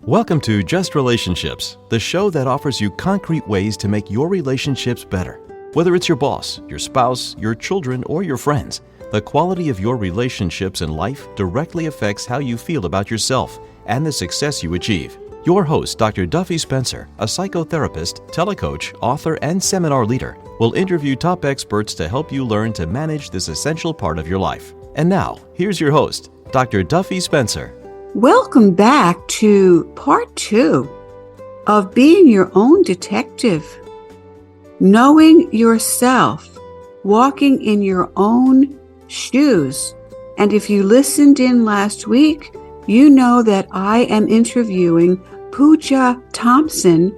Welcome to Just Relationships, the show that offers you concrete ways to make your relationships better. Whether it's your boss, your spouse, your children, or your friends, the quality of your relationships in life directly affects how you feel about yourself and the success you achieve. Your host, Dr. Duffy Spencer, a psychotherapist, telecoach, author, and seminar leader, will interview top experts to help you learn to manage this essential part of your life. And now, here's your host, Dr. Duffy Spencer. Welcome back to part 2 of being your own detective, knowing yourself, walking in your own shoes. And if you listened in last week, you know that I am interviewing Puja Thomson,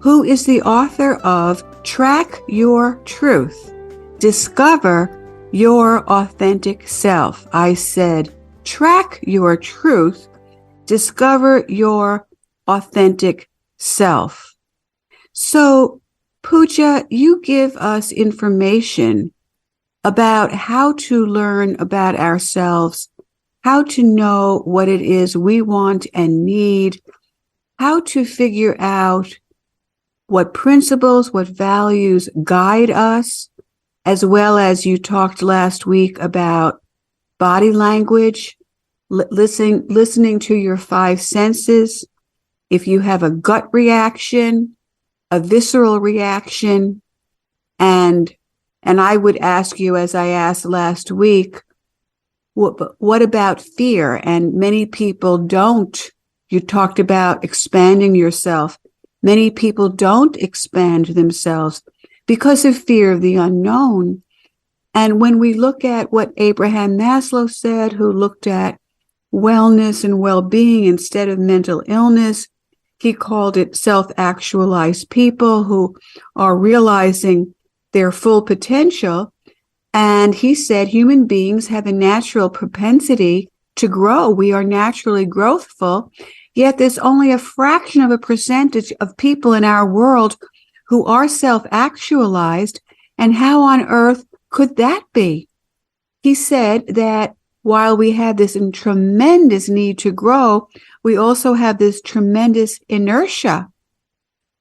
who is the author of Track Your Truth, Discover Your Authentic Self. I said, track your truth. Discover your authentic self. So, Puja, you give us information about how to learn about ourselves, how to know what it is we want and need, how to figure out what principles, what values guide us, as well as you talked last week about body language, listening to your 5 senses. If you have a gut reaction, a visceral reaction, and I would ask you, as I asked last week, what about fear? And many people don't. You talked about expanding yourself. Many people don't expand themselves because of fear of the unknown. And when we look at what Abraham Maslow said, who looked at wellness and well-being instead of mental illness, he called it self-actualized people who are realizing their full potential. And he said human beings have a natural propensity to grow. We are naturally growthful, yet there's only a fraction of a percentage of people in our world who are self-actualized. And how on earth could that be? He said that while we have this tremendous need to grow, we also have this tremendous inertia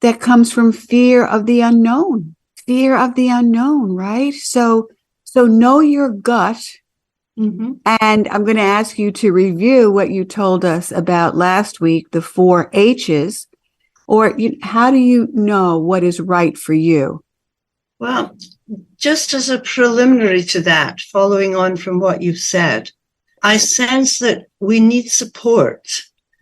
that comes from fear of the unknown, right? So know your gut. Mm-hmm. And I'm going to ask you to review what you told us about last week, the 4 H's, or how do you know what is right for you? Well, just as a preliminary to that, following on from what you've said, I sense that we need support.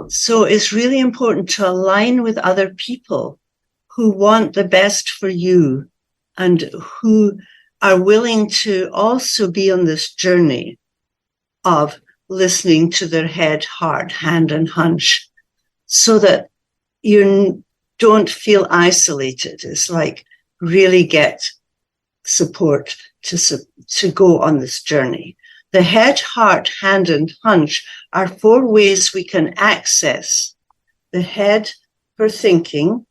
So it's really important to align with other people who want the best for you and who are willing to also be on this journey of listening to their head, heart, hand, and hunch, so that you don't feel isolated. It's like really get support to go on this journey. The head, heart, hand, and hunch are 4 ways we can access the head for thinking,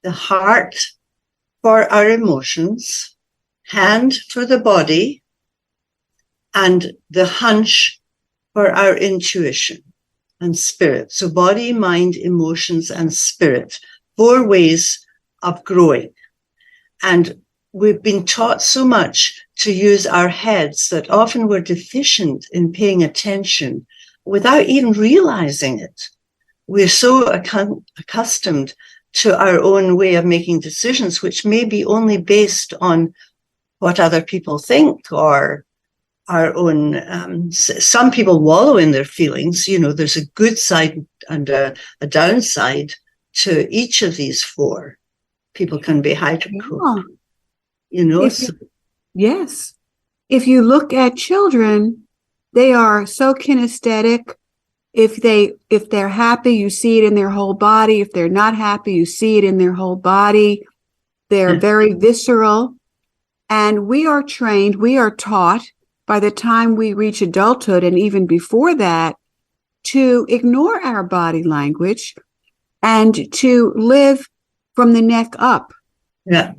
the heart for our emotions, hand for the body, and the hunch for our intuition and spirit. So body, mind, emotions, and spirit, 4 ways of growing. And we've been taught so much to use our heads that often we're deficient in paying attention without even realizing it. We're so accustomed to our own way of making decisions, which may be only based on what other people think or our own. Some people wallow in their feelings. There's a good side and a downside to each of these 4. People can be hypercritical. Yes. If you look at children, they are so kinesthetic. If they're happy, you see it in their whole body. If they're not happy, you see it in their whole body. They're very visceral. And we are trained, we are taught by the time we reach adulthood and even before that to ignore our body language and to live from the neck up. Yeah.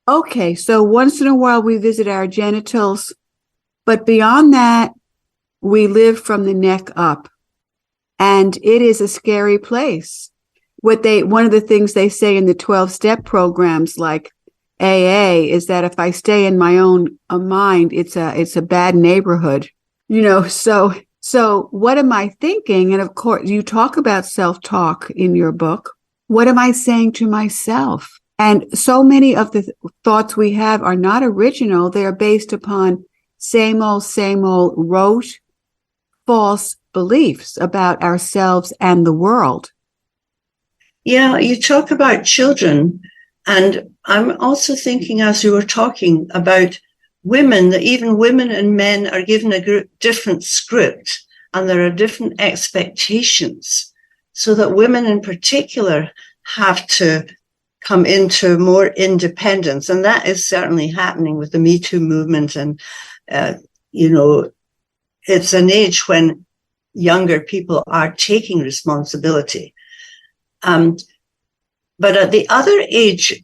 Okay, so once in a while we visit our genitals, but beyond that, we live from the neck up. And it is a scary place. One of the things they say in the 12-step programs like AA is that if I stay in my own mind, it's a bad neighborhood, so what am I thinking? And of course, you talk about self-talk in your book. What am I saying to myself? And so many of the thoughts we have are not original. They are based upon same old rote, false beliefs about ourselves and the world. Yeah, you talk about children. And I'm also thinking, as you were talking about women, that even women and men are given a different script, and there are different expectations, so that women in particular have to come into more independence. And that is certainly happening with the Me Too movement. And, it's an age when younger people are taking responsibility. But at the other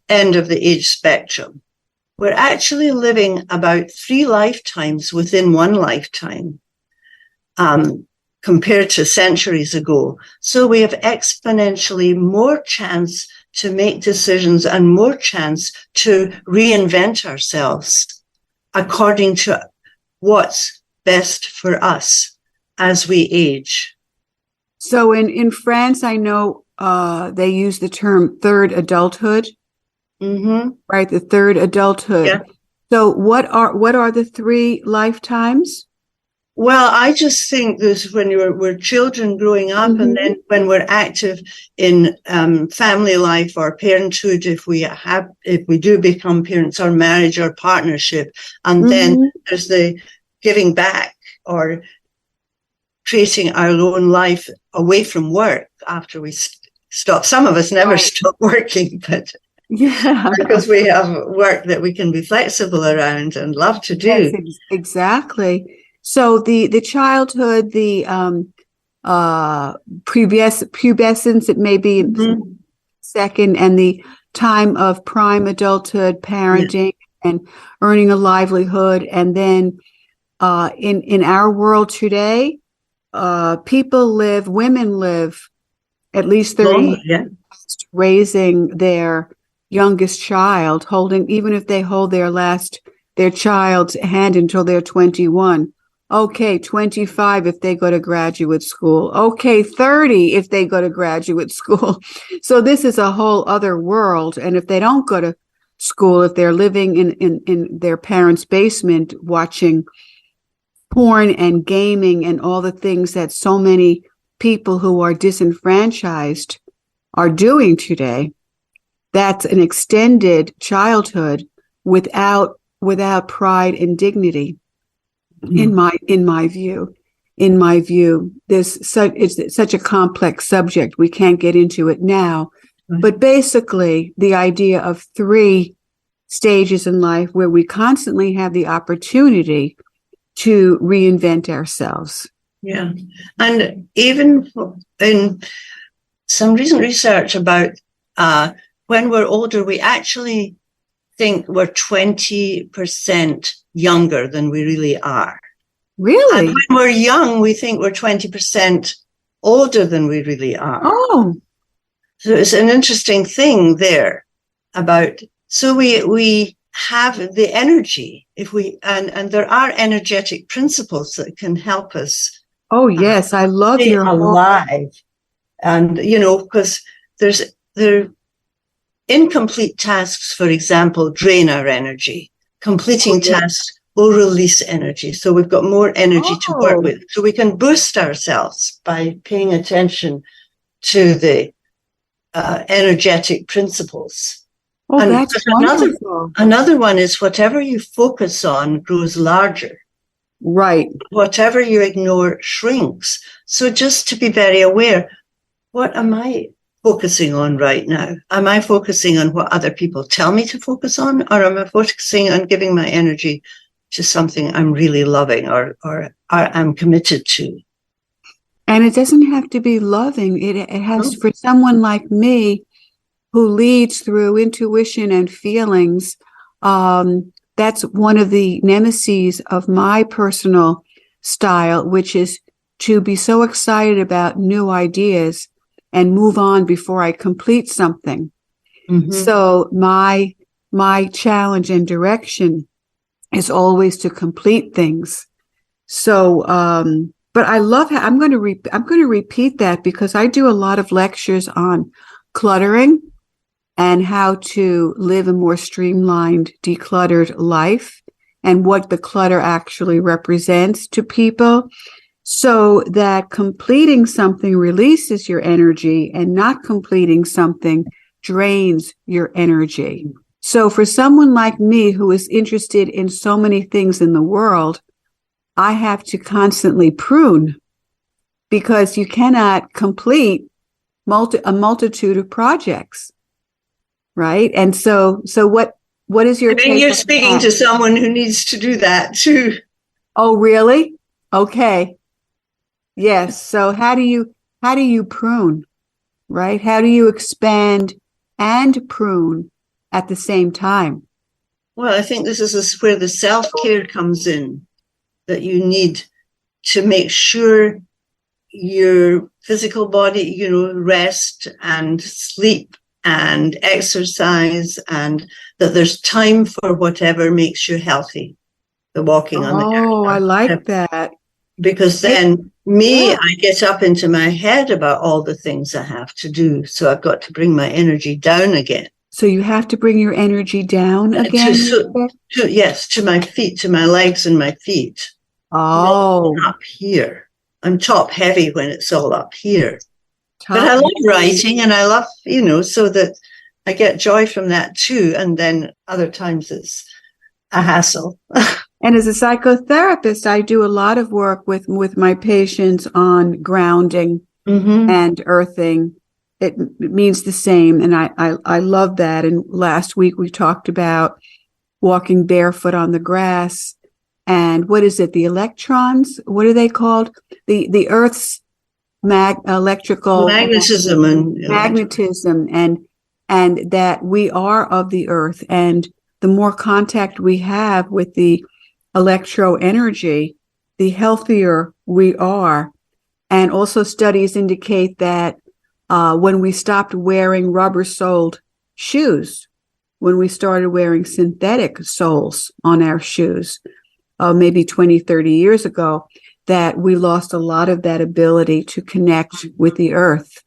end of the age spectrum, we're actually living about 3 lifetimes within one lifetime, compared to centuries ago. So we have exponentially more chance to make decisions and more chance to reinvent ourselves according to what's best for us as we age. So in France, I know they use the term third adulthood, right? The third adulthood. Yeah. So what are the 3 lifetimes? Well, I just think this when we're children growing up, and then when we're active in family life or parenthood, if we do become parents, or marriage or partnership, and then there's the giving back or creating our own life away from work after we stop. Some of us never stop working, but because we have work that we can be flexible around and love to do. Yes, exactly. So the childhood, the pubescence, it may be second, and the time of prime adulthood, parenting, and earning a livelihood, and then in our world today, women live at least 30 years raising their youngest child, even if they hold their child's hand until they're 21. Okay, 25 if they go to graduate school. Okay, 30 if they go to graduate school. So this is a whole other world. And if they don't go to school, if they're living in their parents' basement watching porn and gaming and all the things that so many people who are disenfranchised are doing today, that's an extended childhood without pride and dignity. In my view, it's such a complex subject. We can't get into it now, but basically the idea of 3 stages in life where we constantly have the opportunity to reinvent ourselves. Yeah. And even in some recent research about when we're older, we actually think we're 20% younger than we really are. Really? And when we're young, we think we're 20% older than we really are. Oh. So it's an interesting thing there so we have the energy and there are energetic principles that can help us. Oh, yes. I love stay your alive. And, because there incomplete tasks, for example, drain our energy. Completing tasks will release energy. So we've got more energy to work with. So we can boost ourselves by paying attention to the energetic principles. Oh, and that's wonderful. Another one is whatever you focus on grows larger. Right. Whatever you ignore shrinks. So just to be very aware, what am I focusing on right now? Am I focusing on what other people tell me to focus on, or am I focusing on giving my energy to something I'm really loving or I'm committed to? And it doesn't have to be loving. It has, for someone like me who leads through intuition and feelings, that's one of the nemeses of my personal style, which is to be so excited about new ideas and move on before I complete something. Mm-hmm. So my challenge and direction is always to complete things. So, but I love how I'm going to repeat that, because I do a lot of lectures on cluttering and how to live a more streamlined, decluttered life, and what the clutter actually represents to people, so that completing something releases your energy and not completing something drains your energy. So for someone like me who is interested in so many things in the world, I have to constantly prune, because you cannot complete a multitude of projects, right? And so what is your take? And you're speaking to someone who needs to do that too. Oh, really? Okay. Yes. So how do you prune, right? How do you expand and prune at the same time? Well, I think this is where the self-care comes in, that you need to make sure your physical body, rest and sleep and exercise, and that there's time for whatever makes you healthy. The walking on the earth. Oh, I like that. Because then I get up into my head about all the things I have to do. So I've got to bring my energy down again. So you have to bring your energy down again? To my feet, to my legs and my feet. Oh. Up here. I'm top heavy when it's all up here. But I love writing, and I love, so that I get joy from that too. And then other times it's a hassle. And as a psychotherapist, I do a lot of work with my patients on grounding and earthing. It means the same. And I love that. And last week we talked about walking barefoot on the grass. And what is it? The electrons? What are they called? The Earth's electrical magnetism and that we are of the Earth. And the more contact we have with the electro energy, the healthier we are. And also studies indicate that when we stopped wearing rubber-soled shoes, when we started wearing synthetic soles on our shoes, maybe 20, 30 years ago, that we lost a lot of that ability to connect with the earth.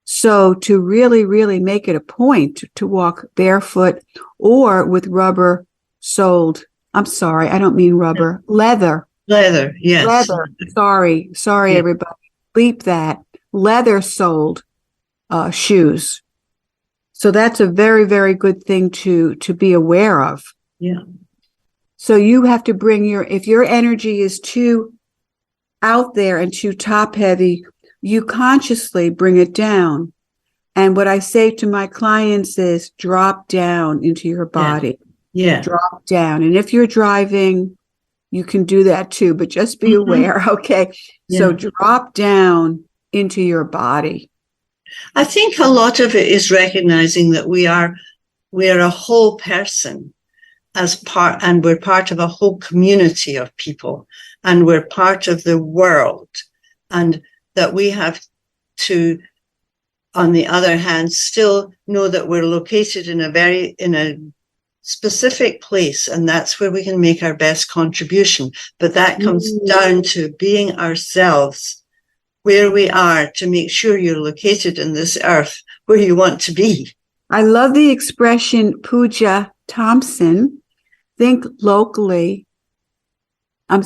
So to really, really make it a point to walk barefoot or with rubber-soled, I'm sorry, I don't mean rubber, leather. Leather, yes. Leather, sorry, everybody. Bleep that. Leather-soled shoes. So that's a very, very good thing to be aware of. Yeah. So you have to if your energy is too out there and too top heavy, you consciously bring it down. And what I say to my clients is drop down into your body. Yeah. Drop down. And if you're driving, you can do that too, but just be aware. Okay. Yeah. So drop down into your body. I think a lot of it is recognizing that we are a whole person and we're part of a whole community of people, and we're part of the world, and that we have to, on the other hand, still know that we're located in a specific place, and that's where we can make our best contribution. But that comes down to being ourselves where we are, to make sure you're located in this earth where you want to be. I love the expression Puja Thomson, think globally, and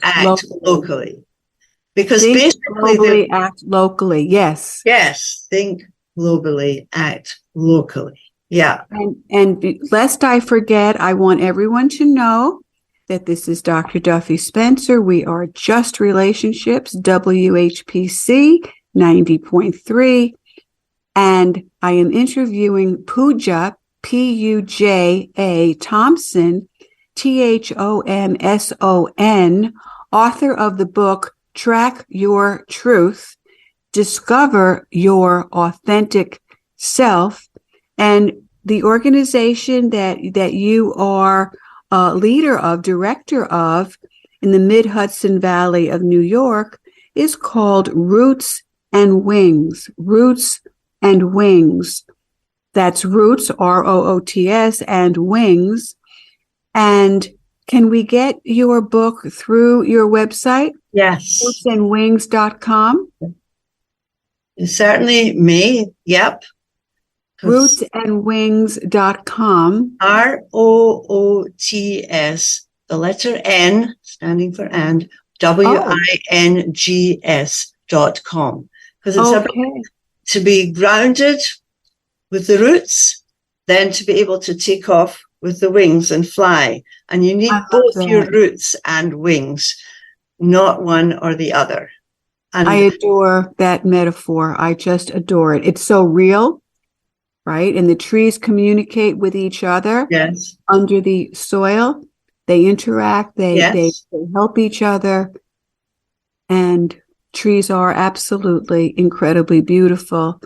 act locally. Because think basically globally, act locally. Yes. Yes. Think globally, act locally. Yeah. And lest I forget, I want everyone to know that this is Dr. Duffy Spencer. We are Just Relationships, WHPC 90.3. And I am interviewing Puja, Puja Thomson, Thomson, author of the book Track Your Truth, Discover Your Authentic Self. And the organization that you are leader of, director of, in the mid-Hudson Valley of New York is called Roots and Wings. Roots and Wings. That's Roots, Roots, and Wings. And can we get your book through your website? Yes. Rootsandwings.com? You certainly may. Yep. Rootsandwings.com. ROOTS, the letter N, standing for and, WINGS.com. Because it's about to be grounded with the roots, then to be able to take off with the wings and fly. And you need both your roots and wings, not one or the other. And I adore that metaphor. I just adore it. It's so real, right? And the trees communicate with each other. Yes. Under the soil. They interact. They help each other. And trees are absolutely incredibly beautiful.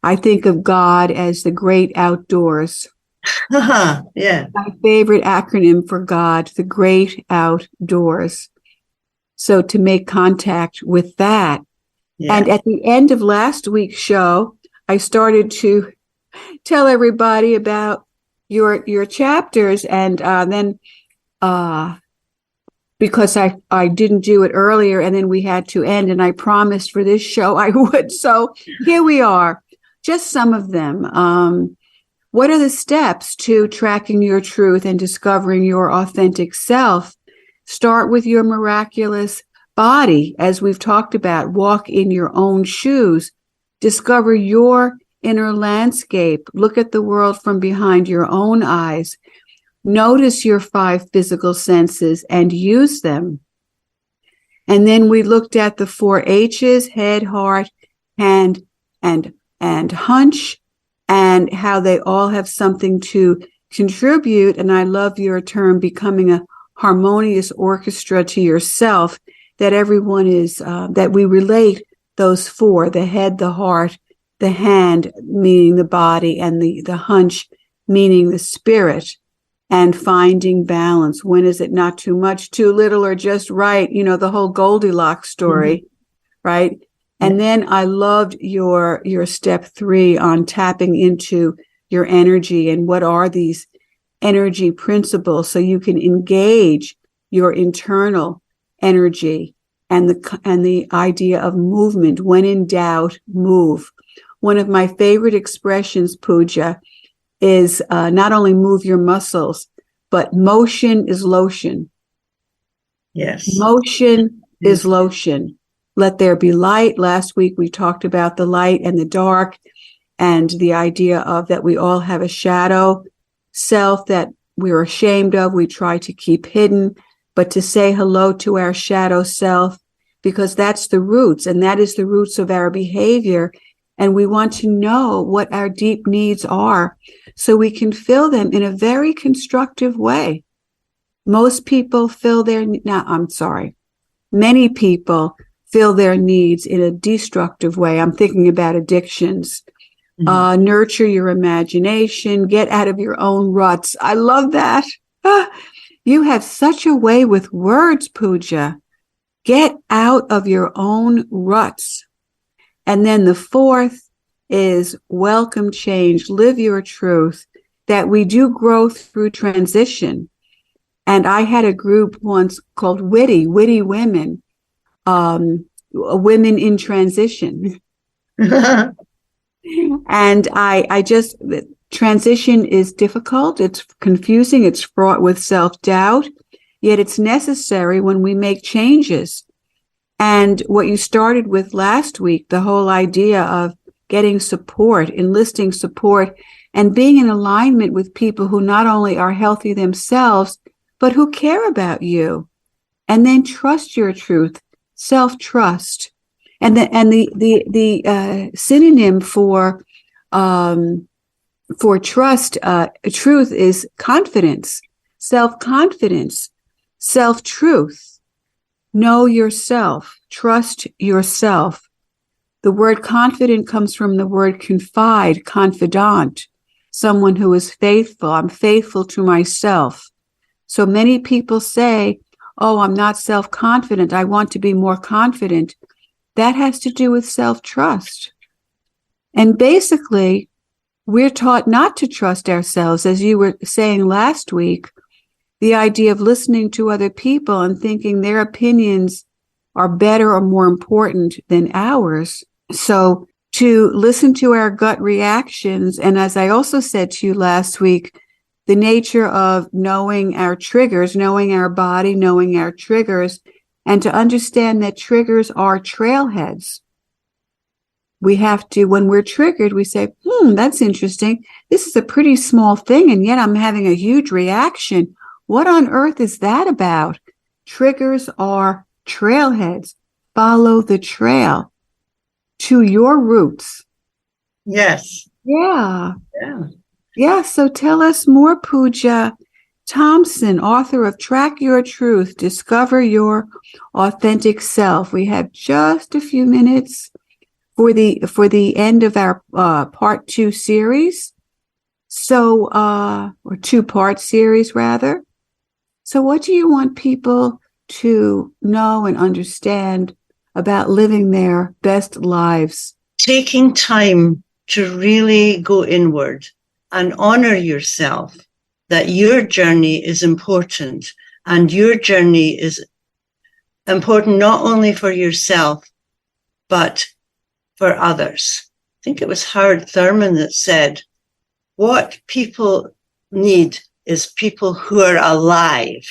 I think of God as the great outdoors. Yeah. My favorite acronym for God, the great outdoors. So to make contact with that. Yeah. And at the end of last week's show, I started to tell everybody about your chapters. And then because I didn't do it earlier, and then we had to end, and I promised for this show I would. So here we are, just some of them. What are the steps to tracking your truth and discovering your authentic self? Start with your miraculous body, as we've talked about. Walk in your own shoes. Discover your inner landscape. Look at the world from behind your own eyes. Notice your 5 physical senses and use them. And then we looked at the 4 H's, head, heart, hand, and hunch, and how they all have something to contribute. And I love your term, becoming a harmonious orchestra to yourself, that everyone is, that we relate those 4, the head, the heart, the hand, meaning the body, and the hunch, meaning the spirit, and finding balance. When is it not too much, too little, or just right? You know, the whole Goldilocks story, right? And then I loved your step 3 on tapping into your energy and what are these energy principles, so you can engage your internal energy and the idea of movement. When in doubt, move. One of my favorite expressions, Puja, is not only move your muscles, but motion is lotion. Yes. Motion is lotion. Let there be light. Last week we talked about the light and the dark, and the idea of that we all have a shadow self that we're ashamed of, we try to keep hidden, but to say hello to our shadow self, because that's the roots, and that is the roots of our behavior. And we want to know what our deep needs are so we can fill them in a very constructive way. Most people many people fill their needs in a destructive way. I'm thinking about addictions. Nurture your imagination, get out of your own ruts. I love that. You have such a way with words, Puja. Get out of your own ruts. And then the 4th is welcome change, live your truth, that we do grow through transition. And I had a group once called Witty Women, Women in Transition. And I just, transition is difficult. It's confusing. It's fraught with self-doubt, yet it's necessary when we make changes. And what you started with last week, the whole idea of getting support, enlisting support, and being in alignment with people who not only are healthy themselves, but who care about you. And then trust your truth, self-trust. And the synonym for trust, truth is confidence, self-confidence, self-truth. Know yourself, trust yourself. The word confident comes from the word confide, confidant, someone who is faithful. I'm faithful to myself. So many people say, oh, I'm not self-confident. I want to be more confident. That has to do with self-trust. And basically, we're taught not to trust ourselves. As you were saying last week, the idea of listening to other people and thinking their opinions are better or more important than ours. So to listen to our gut reactions, and as I also said to you last week, the nature of knowing our triggers, knowing our body, knowing our triggers, and to understand that triggers are trailheads. We have to, when we're triggered, we say, that's interesting. This is a pretty small thing, and yet I'm having a huge reaction. What on earth is that about? Triggers are trailheads. Follow the trail to your roots. Yes. Yeah. Yeah. Yeah. So tell us more, Puja Thomson, author of Track Your Truth, Discover Your Authentic Self. We have just a few minutes for the end of our part 2 series. So, or 2-part series rather. So what do you want people to know and understand about living their best lives? Taking time to really go inward and honor yourself, that your journey is important, and your journey is important not only for yourself, but for others. I think it was Howard Thurman that said, what people need is people who are alive,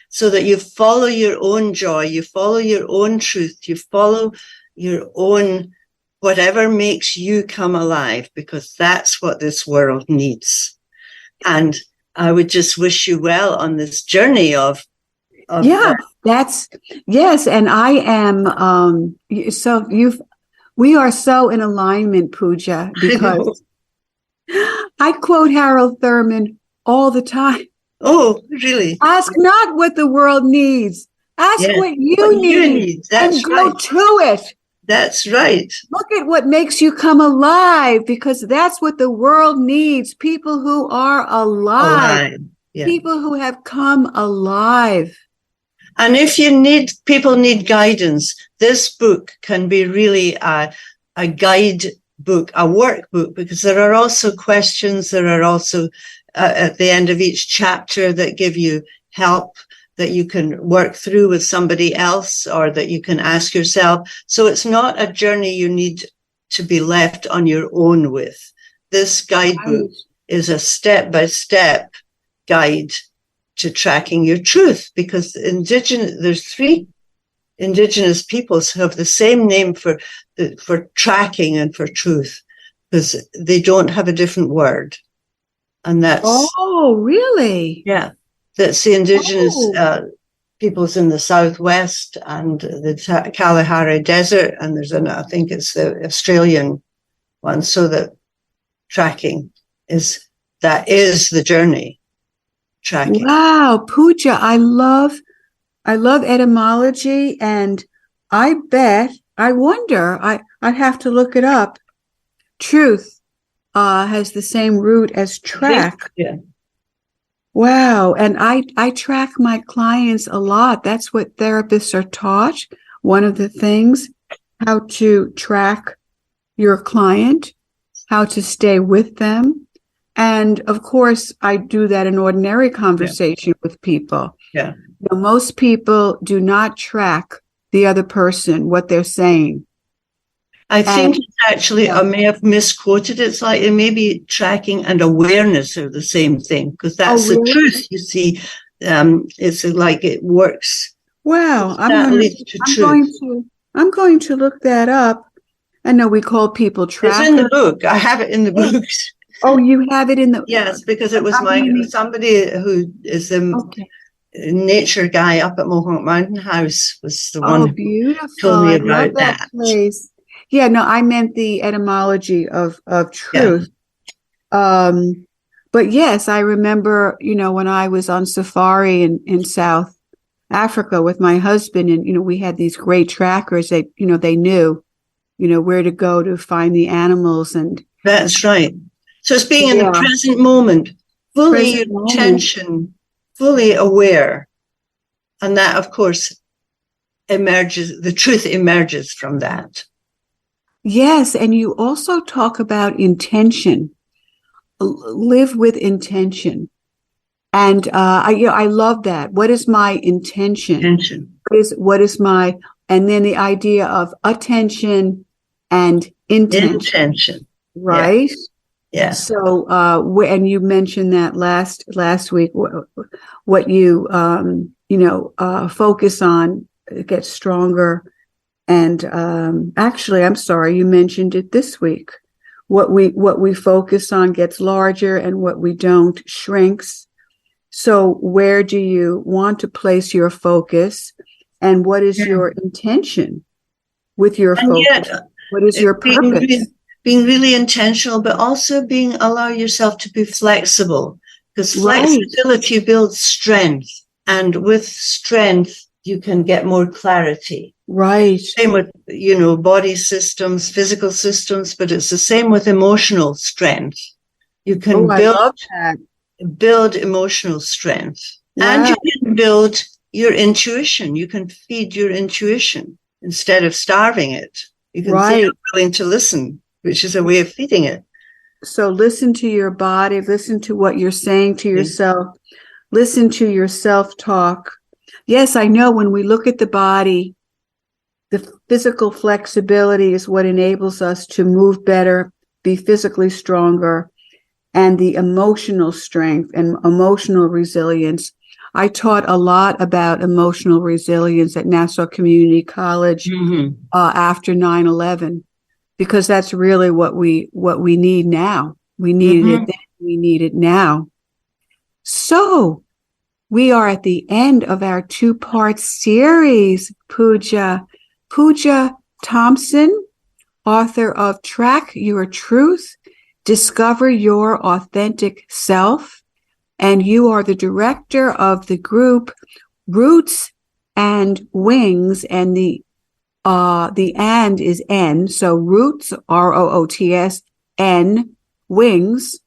so that you follow your own joy, you follow your own truth, you follow your own whatever makes you come alive, because that's what this world needs. And I would just wish you well on this journey of yes. And I am, we are so in alignment, Puja, because I quote Harold Thurman all the time. Oh, really? Ask not what the world needs. Ask what you need. That's and go to it. That's right. Look at what makes you come alive, because that's what the world needs. People who are alive. Yeah. People who have come alive. And if people need guidance, this book can be really a guide book, a workbook, because there are also questions. There are also at the end of each chapter that give you help that you can work through with somebody else, or that you can ask yourself. So it's not a journey you need to be left on your own with. This guidebook is a step-by-step guide to tracking your truth, because there's 3 indigenous peoples who have the same name for tracking and for truth, because they don't have a different word. And that's... Oh, really? Yeah. That's the indigenous peoples in the Southwest and the Kalahari Desert. And there's I think it's the Australian one. So that tracking is the journey. Tracking. Wow, Puja, I love etymology, and I wonder, I'd have to look it up. Truth has the same root as track. Yeah. Wow. And I track my clients a lot. That's what therapists are taught. One of the things, how to track your client, how to stay with them. And of course, I do that in ordinary conversation with people. Yeah. Most people do not track the other person, what they're saying. I think it's actually, I may have misquoted it slightly. Maybe tracking and awareness are the same thing, because that's the truth. You see, it's like it works. Wow, I'm going to look that up. I know we call people trackers. It's in the book. I have it in the books. Oh, you have it in the... Yes, because it was somebody who is the nature guy up at Mohawk Mountain House was the one who told me about that place. Yeah, no, I meant the etymology of truth. Yeah. But yes, I remember, when I was on safari in South Africa with my husband, and, we had these great trackers that, they knew, where to go to find the animals. And that's right. So it's being in the present moment, fully attention, fully aware And that, of course, the truth emerges from that. Yes. And you also talk about intention. Live with intention. And I love that. What is my intention? What is my, and then the idea of attention and intention. Right? Yeah. So, and you mentioned that last week, what you, focus on gets stronger. And actually, I'm sorry, you mentioned it this week. What we focus on gets larger, and what we don't shrinks. So where do you want to place your focus, and what is your intention with your focus? What is your purpose? Being really intentional, but also allow yourself to be flexible, because flexibility builds strength. And with strength, you can get more clarity. Right. Same with, body systems, physical systems, but it's the same with emotional strength. You can build emotional strength. Wow. And you can build your intuition. You can feed your intuition instead of starving it. You can say, I'm willing to listen, which is a way of feeding it. So listen to your body, listen to what you're saying to yourself, listen to your self-talk. Yes, I know when we look at the body, the physical flexibility is what enables us to move better, be physically stronger, and the emotional strength and emotional resilience. I taught a lot about emotional resilience at Nassau Community College after 9/11, because that's really what we need now. We needed it then, we need it now. So we are at the end of our 2-part series, Puja. Puja Thomson, author of Track Your Truth, Discover Your Authentic Self, and you are the director of the group Roots and Wings, and the and is N, so Roots, ROOTS, N, wings.com,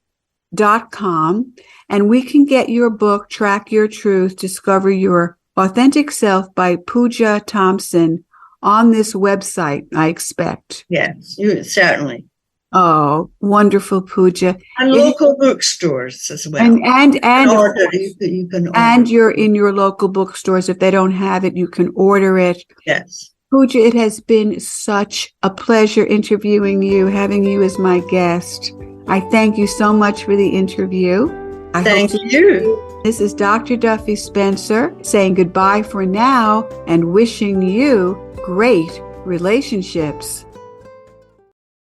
and we can get your book, Track Your Truth, Discover Your Authentic Self by Puja Thomson on this website, I expect. Yes, certainly. Oh, wonderful, Puja. And local bookstores as well. And you can order. And you're in your local bookstores. If they don't have it, you can order it. Yes. Puja, it has been such a pleasure interviewing you, having you as my guest. I thank you so much for the interview. Thank you. This is Dr. Duffy Spencer saying goodbye for now and wishing you great relationships.